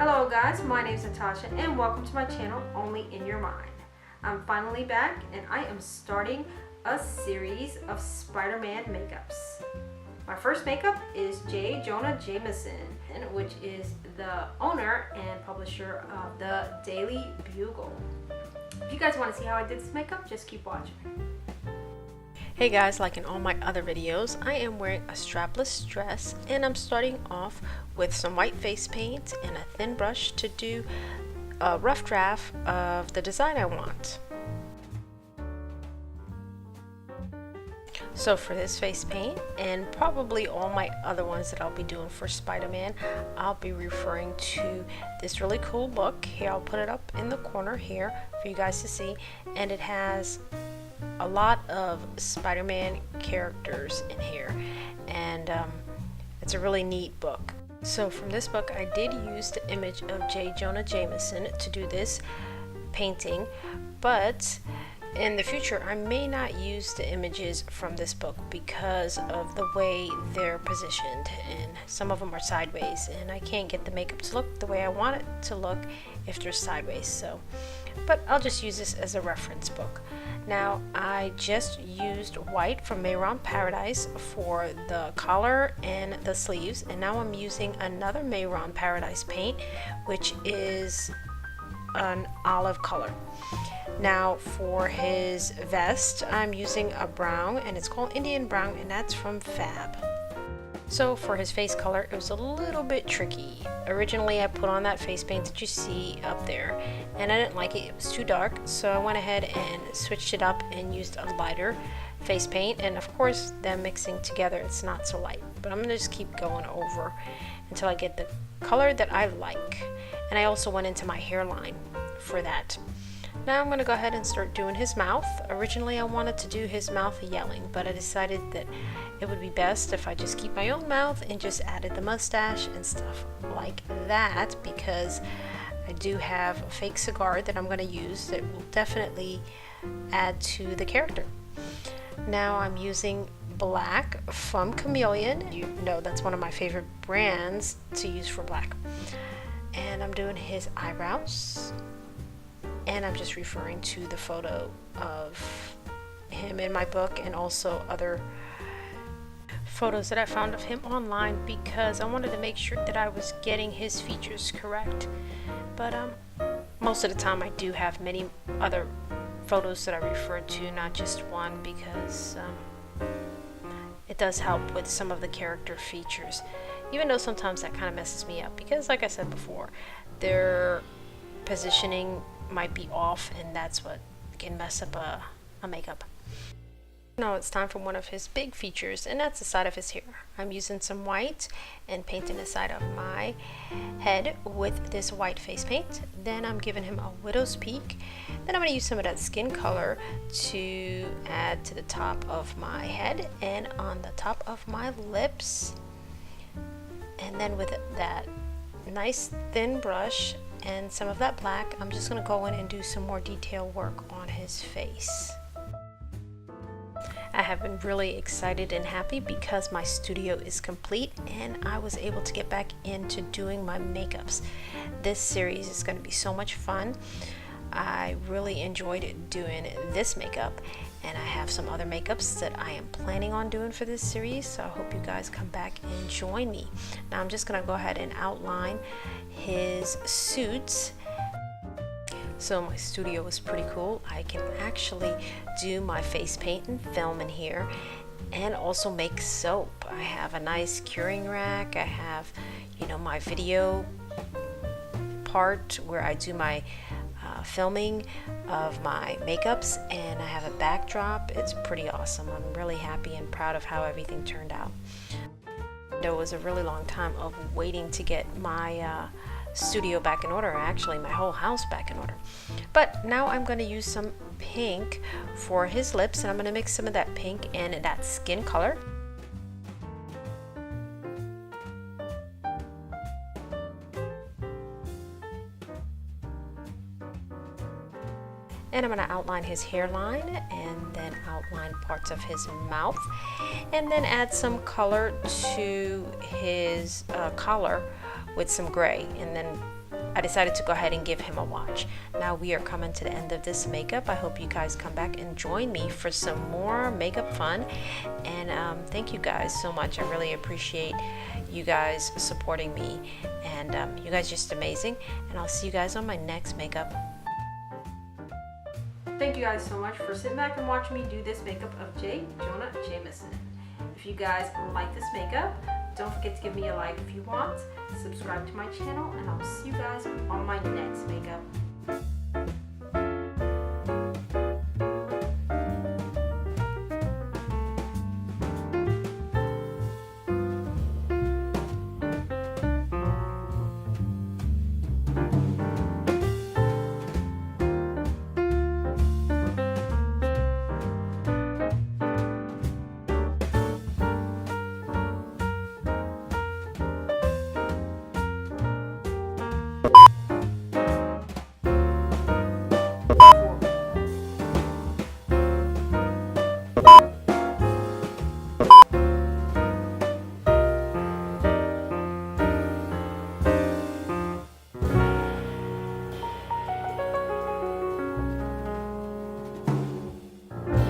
Hello guys, my name is Natasha and welcome to my channel, Only in Your Mind. I'm finally back and I am starting a series of Spider-Man makeups. My first makeup is J Jonah Jameson, which is the owner and publisher of the Daily Bugle. If you guys want to see how I did this makeup, just keep watching. Hey guys, like in all my other videos, I am wearing a strapless dress and I'm starting off with some white face paint and a thin brush to do a rough draft of the design I want. So for this face paint and probably all my other ones that I'll be doing for Spider-Man, I'll be referring to this really cool book. Here, I'll put it up in the corner here for you guys to see, and it has a lot of Spider-Man characters in here, and it's a really neat book. So from this book I did use the image of J Jonah Jameson to do this painting, but in the future I may not use the images from this book because of the way they're positioned, and some of them are sideways and I can't get the makeup to look the way I want it to look if they're sideways. But I'll just use this as a reference book. Now I just used white from Mehron Paradise for the collar and the sleeves, and now I'm using another Mehron Paradise paint, which is an olive color. Now for his vest I'm using a brown, and it's called Indian Brown, and that's from Fab. So for his face color, it was a little bit tricky. Originally I put on that face paint that you see up there and I didn't like it. It was too dark, so I went ahead and switched it up and used a lighter face paint, and of course them mixing together it's not so light, but I'm gonna just keep going over until I get the color that I like. And I also went into my hairline for that. Now I'm going to go ahead and start doing his mouth. Originally I wanted to do his mouth yelling, but I decided that it would be best if I just keep my own mouth and just added the mustache and stuff like that, because I do have a fake cigar that I'm going to use that will definitely add to the character. Now I'm using black from Cameleon. You know that's one of my favorite brands to use for black. And I'm doing his eyebrows. And I'm just referring to the photo of him in my book and also other photos that I found of him online, because I wanted to make sure that I was getting his features correct. But most of the time I do have many other photos that I refer to, not just one, because it does help with some of the character features, even though sometimes that kind of messes me up because, like I said before, their positioning might be off, and that's what can mess up a makeup. Now it's time for one of his big features, and that's the side of his hair. I'm using some white and painting the side of my head with this white face paint. Then I'm giving him a widow's peak. Then I'm going to use some of that skin color to add to the top of my head and on the top of my lips. And then with that nice thin brush and some of that black, I'm just going to go in and do some more detail work on his face. I have been really excited and happy because my studio is complete and I was able to get back into doing my makeups. This series is going to be so much fun. I really enjoyed doing this makeup, and I have some other makeups that I am planning on doing for this series, so I hope you guys come back and join me. Now I'm just going to go ahead and outline his suits. So my studio was pretty cool. I can actually do my face paint and film in here, and also make soap. I have a nice curing rack. I have, my video part where I do my filming of my makeups, and I have a backdrop. It's pretty awesome. I'm really happy and proud of how everything turned out. There was a really long time of waiting to get my studio back in order, actually my whole house back in order. But now I'm going to use some pink for his lips, and I'm going to mix some of that pink and that skin color. And I'm going to outline his hairline and then outline parts of his mouth, and then add some color to his collar with some gray, and then I decided to go ahead and give him a watch. Now we are coming to the end of this makeup. I hope you guys come back and join me for some more makeup fun. And thank you guys so much. I really appreciate you guys supporting me. And you guys are just amazing. And I'll see you guys on my next makeup. Thank you guys so much for sitting back and watching me do this makeup of J Jonah Jameson. If you guys like this makeup, don't forget to give me a like if you want, subscribe to my channel, and I'll see you guys on my next makeup.